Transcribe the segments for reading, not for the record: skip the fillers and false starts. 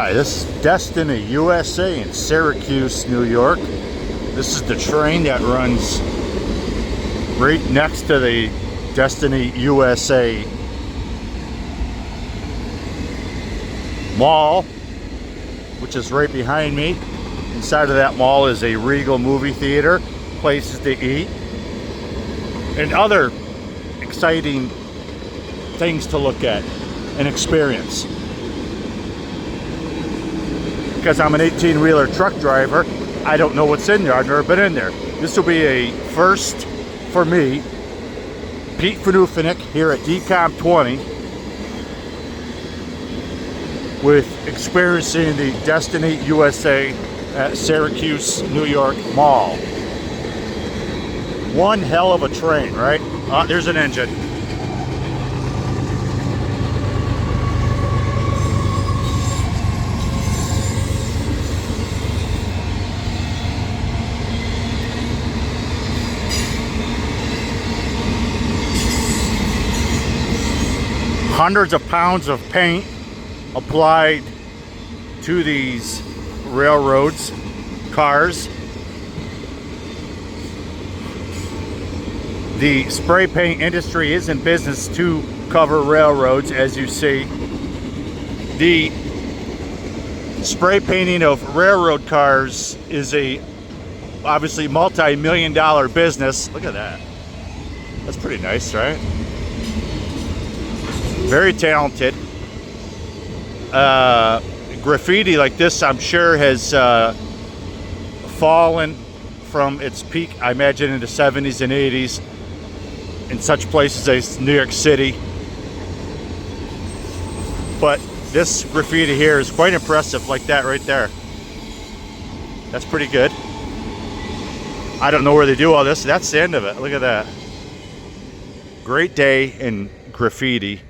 Hi, this is Destiny USA in Syracuse, New York. This is the train that runs right next to the Destiny USA mall, which is right behind me. Inside of that mall is a Regal movie theater, places to eat, and other exciting things to look at and experience. Because I'm an 18-wheeler truck driver, I don't know what's in there. I've never been in there. This will be a first for me. Pete Fanufinick here at DCOM 20 with experiencing the Destiny USA at Syracuse, New York Mall. One hell of a train, right? There's an engine. Hundreds of pounds of paint applied to these railroads, cars. The spray paint industry is in business to cover railroads, as you see. The spray painting of railroad cars is a obviously multi-million-dollar business. Look at that. That's pretty nice, right? Very talented. Graffiti like this, I'm sure, has fallen from its peak, I imagine, in the 70s and 80s in such places as New York City. But this graffiti here is quite impressive, like that right there. That's pretty good. I don't know where they do all this. That's the end of it. Look at that. Great day in graffiti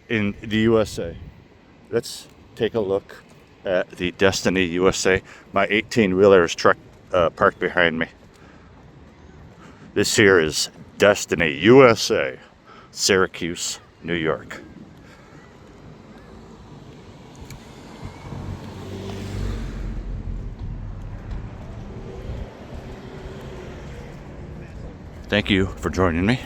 in the USA. Let's take a look at the Destiny USA. My 18-wheeler is parked behind me. This here is Destiny USA, Syracuse, New York. Thank you for joining me.